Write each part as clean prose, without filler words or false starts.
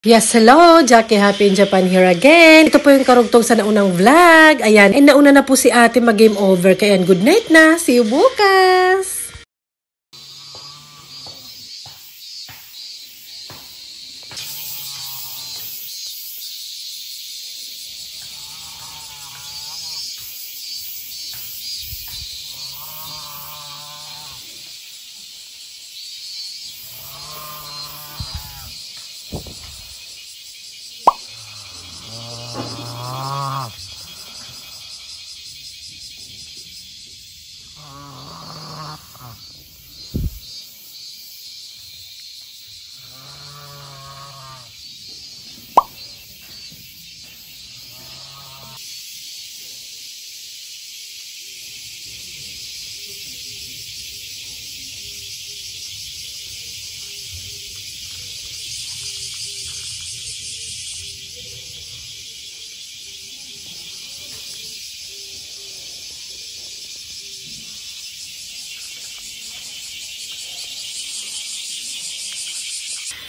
Yes, hello! Jackie Happy in Japan here again. Ito po yung karugtong sa naunang vlog. Ayan, nauna na po si ate mag-game over. Kaya good night na. See you bukas!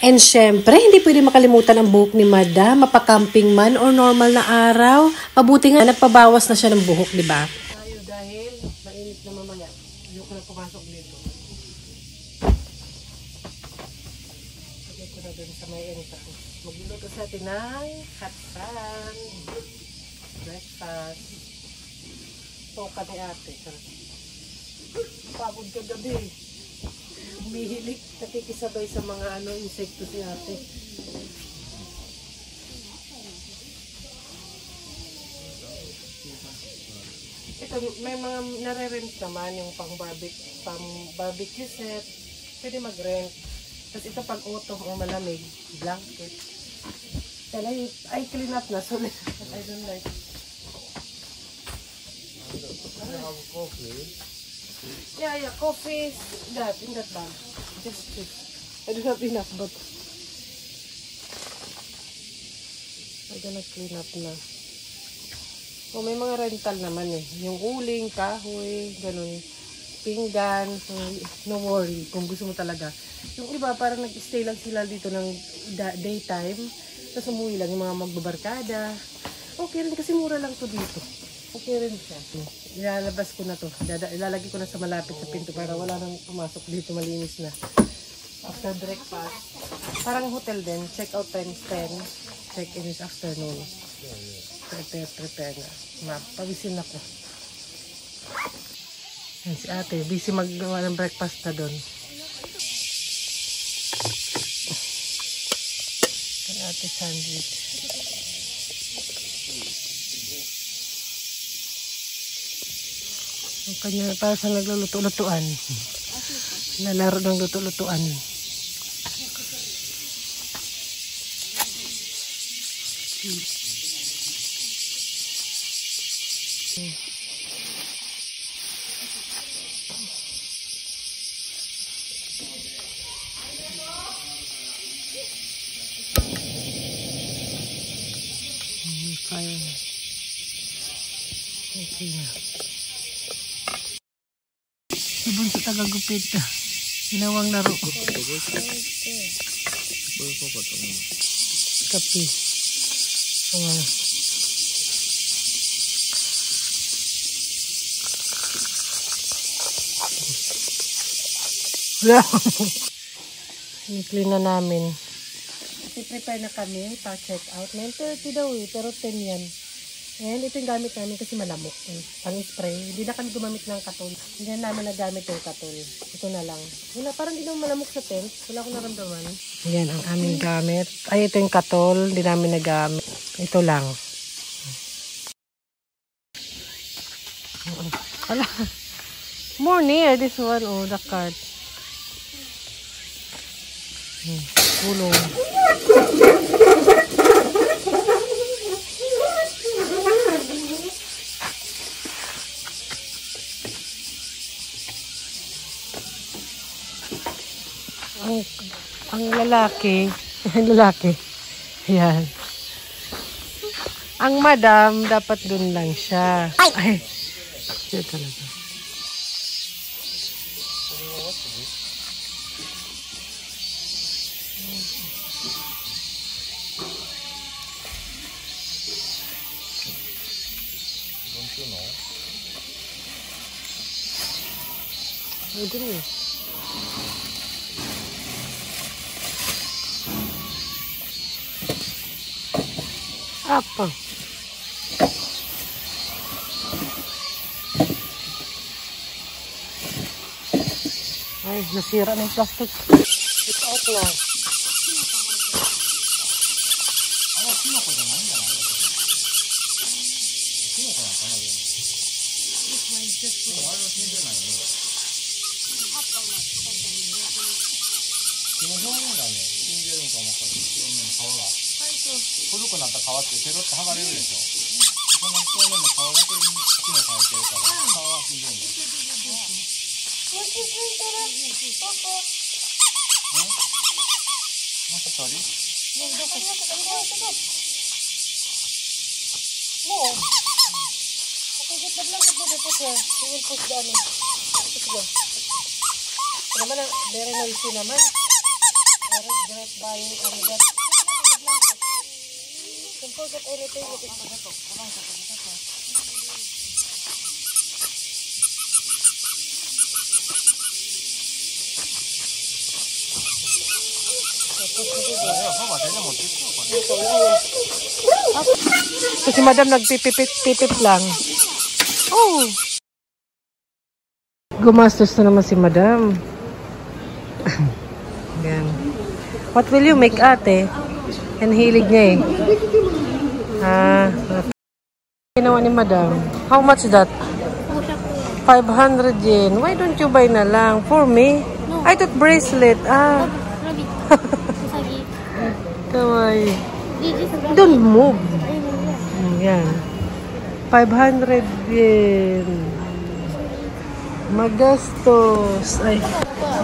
And syempre, hindi pwede makalimutan ang buhok ni Madam, mapakamping man or normal na araw. Mabuti nga, nagpabawas na siya ng buhok, di ba? Tayo dahil mainit na mamaya. Ayoko na pumasok dito. Pagay ko na dun sa may entrance. Magluluto sa atin ng hot pan. Breakfast. Toka ni ate. Pagod ka gabi. Humihilik, nakikisabay sa mga insekto si ate. Ito, may mga nare-rent naman yung pang-barbecue set. Pwede mag-rent. Tapos ito pang-auto, ang malamig, blanket. And I clean up na, so I don't like. I have coffee. Yeah, coffee is in that bag. Just two. I don't have enough, but I'm gonna clean up na. Oh, may mga rental naman eh. Yung uling, kahoy, ganun. Pinggan, so no worry kung gusto mo talaga. Yung iba, parang nag-stay lang sila dito ng daytime. Tapos umuwi lang yung mga magbabarkada. Okay rin kasi mura lang to dito. Okay rin siya. Ilalabas ko na to. Ilalagay ko na sa malapit sa pinto para wala nang pumasok dito. Malinis na. After breakfast. Parang hotel din. Check out times 10. Check in is afternoon. Prepare na. Pawisin ako. Yan si ate. Busy maggawa ng breakfast na doon. Yan ate sandwich. Ang kanya para sa nagluluto-lutuan. Nalaro ng luto-lutuan. Fire. Okay na. Ibon sa tagagupit. Ginawang laro. Kapi. Ayan. I-clean na namin. I-prepare na kami para check out. 9:30 daw eh, pero 10 yan. And ito yung gamit namin kasi malamok. Pang-spray. Hindi na kami gumamit ng katol. Hindi na namin nagamit yung katol. Ito na lang. Wala, parang hindi naman malamok sa tent. Wala akong naramdaman. Yan ang aming gamit. Ay, ito yung katol. Hindi namin nagamit. Ito lang. Wala. More near this one. Oh, the card. Gulong. Ang lalaki, yan. Ang madam, dapat dun lang siya. Ay, siya talaga. Pwede rin eh. Apa? Ay, nasira na yung plastic. It's out na. Naman ang very noisy naman. Great buying ano that. Don't forget anything with it. Kasi madam nagpipipit lang. Oh. Gumastos na naman si madam. Yan. What will you make, ate? Yan hilig niya eh. Ginawa ni madam. How much that? 500 yen. Why don't you buy na lang? For me? No. I thought bracelet. Rabbit. Usagi. Kawaii. Don't move. Yan. 500 yen. Magastos. Ay,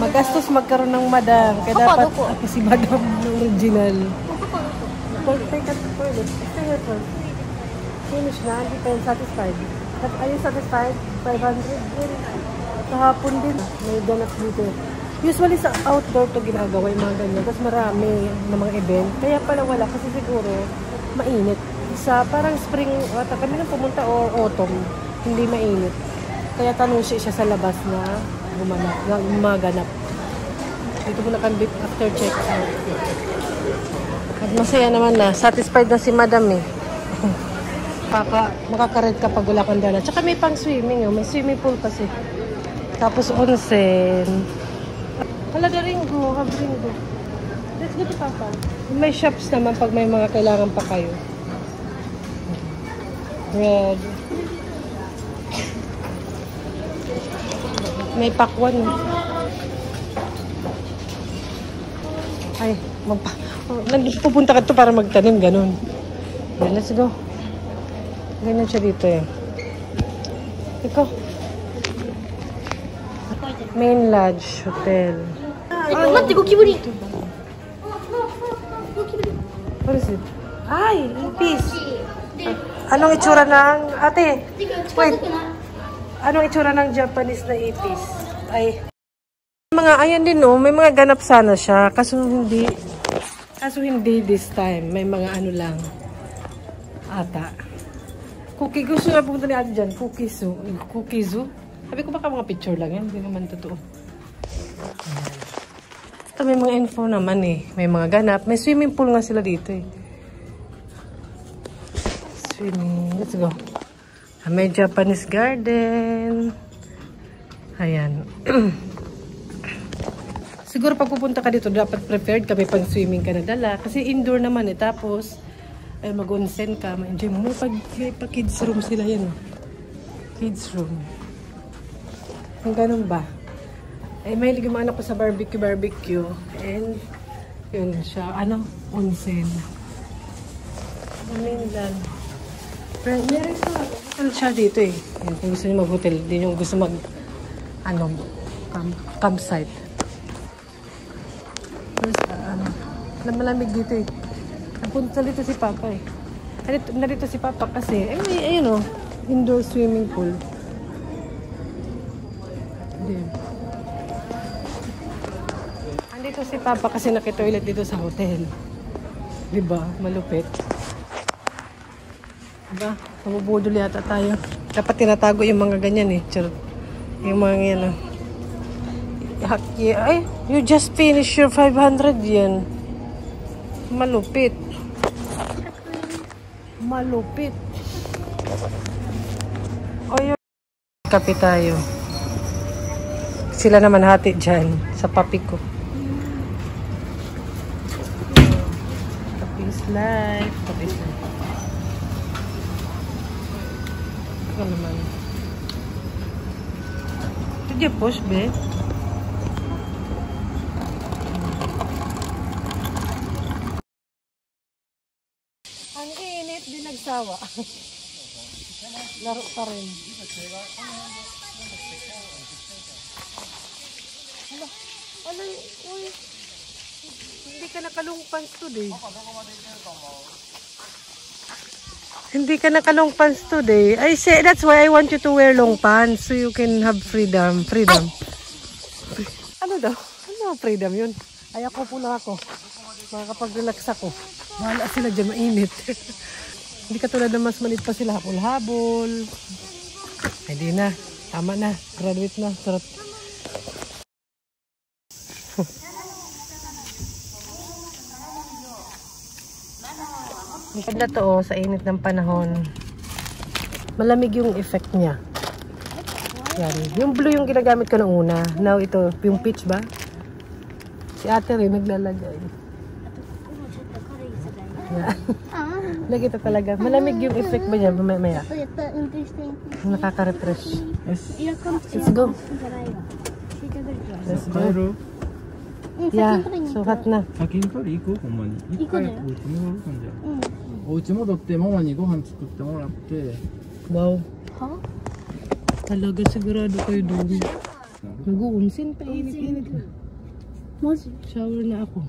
magastos magkaroon ng madam. Kaya dapat ako si madam ng original. Finish na. Hindi pa yung satisfied. Are you satisfied? 500 din. Kahapon din. May ganap dito. Usually sa outdoor to ginagawa yung mga ganyan. Kasi marami na mga event. Kaya pala wala. Kasi siguro mainit. Sa parang spring, kami nang pumunta o autumn. Hindi mainit. Kaya tanong siya sa labas na gumaganap. Dito muna kami after check out. At masaya naman na. Satisfied na si madam eh. Makakared kapag wala kang dala. Tsaka may pang swimming. May swimming pool kasi. Tapos onsen. Halaga ringo. Habringo. Let's go to Papa. May shops naman pag may mga kailangan pa kayo. Bread. May pakwan. Ay, pupunta ka to para magtanim, ganun. Okay, let's go. Ganyan siya dito eh. Ikaw. Main Lodge Hotel. Mati, gokiburi. What is it? Ay, ipis. Anong itsura ng... Ate, wait. Anong itsura ng Japanese na ipis? Ay. Mga, ayan din oh, may mga ganap sana siya. Kaso hindi this time. May mga ano lang. Ata. Cookie, gusto na pumunta ni ate dyan. Cookie zoo. Sabi ko baka mga picture lang yan. Hindi naman totoo. Ito may mga info naman eh. May mga ganap. May swimming pool nga sila dito eh. Swimming. Let's go. May Japanese garden. Ayan. Siguro pag pupunta ka dito, dapat prepared ka. May pang-swimming ka na dala. Kasi indoor naman eh. Tapos, mag-onsen ka. Ma-enjoy mo. May pa-kids room sila yan. Kids room. Ang ganun ba? May ligay mo anak ko sa barbecue. And, yun siya. Onsen. Mainland. Meron sa hotel siya dito eh. Yan, kung gusto niyo mag-hotel, din yung gusto campsite. Malamig dito eh. Napunta dito si Papa eh. Narito si Papa kasi, ayun o, indoor swimming pool. Andito si Papa kasi nakitoilet dito sa hotel. Diba? Malupit. Diba? Mabubudol yata tayo. Dapat tinatago yung mga ganyan eh. Charot. Yung mga yan ah. Ay, you just finished your 500 yen. Malupit. Malupit. O yun. Kape tayo. Sila naman hati dyan sa papi ko. Kape is life. Kape is life. Ito naman. Did you push, babe? Ang init, di nagsawa. Laro pa rin. Ano, uy. Hindi ka nakalong pants today. Hindi ka nakalong pants today. I say, that's why I want you to wear long pants so you can have freedom. Freedom. Ano daw? Ano freedom yun? Ay, ako po na ako. Makakapag-relax ako. Bahala sila dyan, mainit. Hindi katulad na mas malit pa sila. Habol-habol. Hindi na. Tama na. Graduate na. Sarap. Pag na to, sa init ng panahon, malamig yung effect niya. Yan. Yung blue yung ginagamit ko noong una. Now ito, yung peach ba? Si ate rin naglalagay. Lagi ito talaga. Malamig yung effect ba niya mamaya? Nakaka-refresh. Let's go. Let's go. Yeah, sukat na. 先に取り行こう、ほんまに。一回お家戻るかんじゃん。お家戻ってママにご飯作ってもらって。Wow. Talaga sigurado kayo doon. Nag-uunsin pa, init-init na. Shower na ako.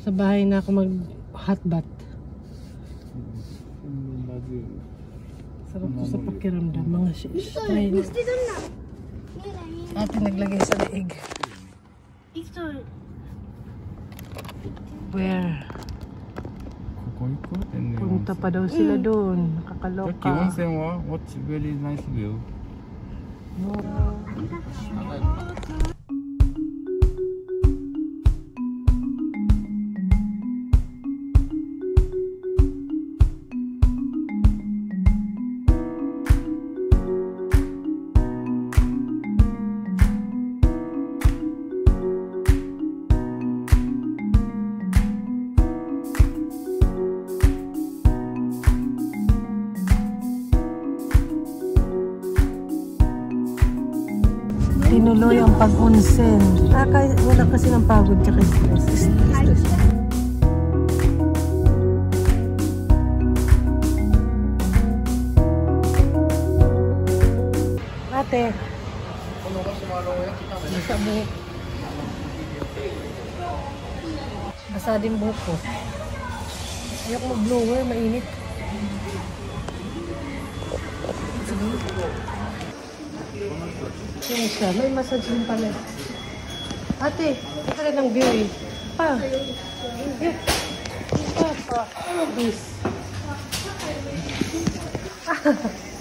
Sa bahay na ako mag-hot bath. Sarap to sa pakiramdam. Mga strain. Ate naglagay sa leeg. Where? ここ行こう。天然温 Punta 泉。 pa daw sila doon. さっき温 Nakakaloka. 泉は What's very nice view? Tinuloy ang pag-unsen. Wala kasi ng pagod tsaka stress. Stress. Ate. Basa buhok. Basa din buhok ko. Ayoko mag-blower, mainit. Sino siya? May massage din pala. Ate, ito rin ang view eh. Pa. Pa. This.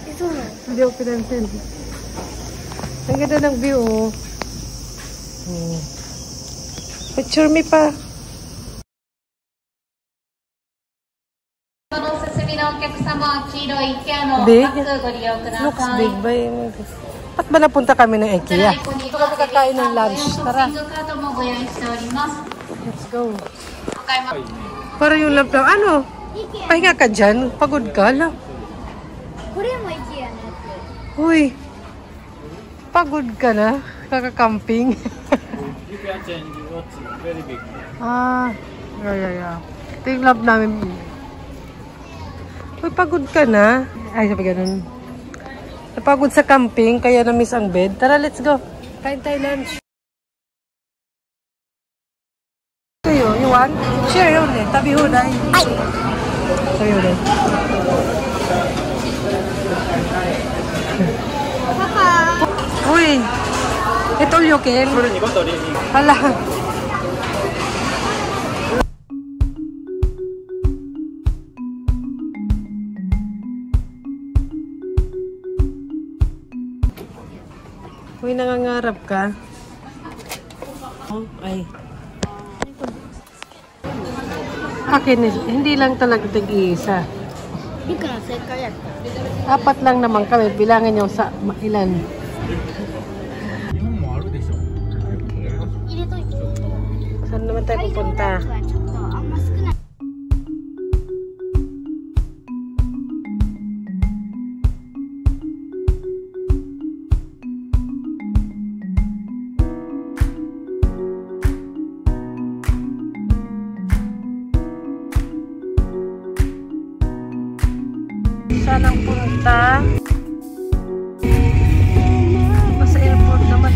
Ito na. Hindi ako pinansin. Ang ganda ng view oh. Picture me pa. Big? Looks big ba yun? Ba't ba napunta kami ng IKEA? Ito kami kakain ng lunch. Tara. Let's go. Para yung lamp lang. Ano? Pahinga ka dyan? Pagod ka lang. Uy. Pagod ka na? Kaka-camping. Yeah. Ito yung lamp namin. Uy, pagod ka na? Ay, sabi ganun. Napagod sa camping, kaya na-miss ang bed. Tara, let's go. Kain tayo lunch. Ito yun, you want? Share yun eh. Tabi ho, dahil. Tabi ho, dahil. Papa! Uy! Ito yung ken. Hala. Uy, nangangarap ka? Oh, ay. Akin, hindi lang talaga tag-iisa. いくら正解やった Apat lang naman kami. Bilangin yung sa ilan. 日本もあるでしょ。入れといて Saan naman tayo 会場ラ pupunta? ンチはちょっとあんま少ない Saan ang punta? Iba sa airport naman.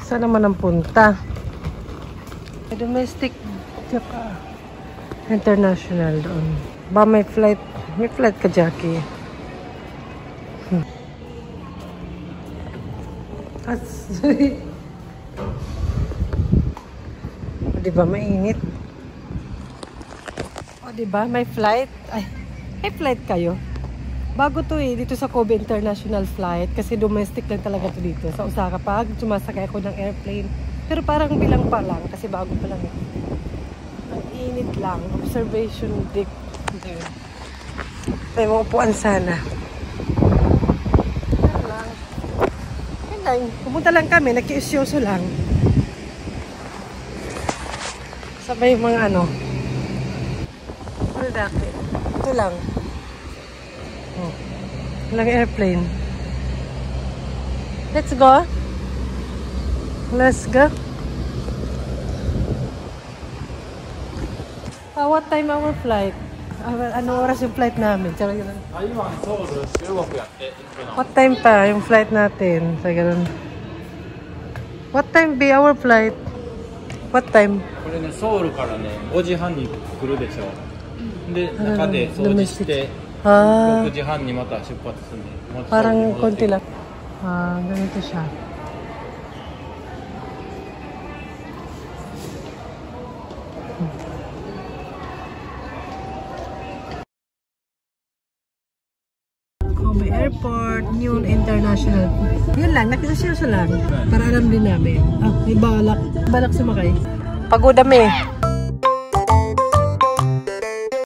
Saan naman ang punta? Domestic tsaka international doon. Ba may flight ka, Jackie. O, diba mainit? O, diba may flight? Ay, may flight kayo? Bago to eh, dito sa Kobe International Flight kasi domestic lang talaga to dito. Sa Osaka pag sumasakay ako ng airplane. Pero parang bilang pa lang kasi bago pa lang eh. Ang init lang. Observation deck. There. May mga upuan sana. Yan lang. Yan lang. Pumunta lang kami. Nagkiusyoso lang. Sabay yung mga ano. Ano dati? Ito lang. Oh. Walang airplane. Let's go. Let's go. What time our flight? Ano oras yung flight namin? What time pa yung flight natin? Sa ganun. What time be our flight? What time? これね、ソウルからね、5時半に来るでしょ。で、中で掃除して、6時半にまた出発するんで。 Parang konti lang. Ganito siya. Kobe Airport, New International. Yun lang, nakisasyoso lang. Para alam din namin. May balak. Balak sumakay. Pagod kami.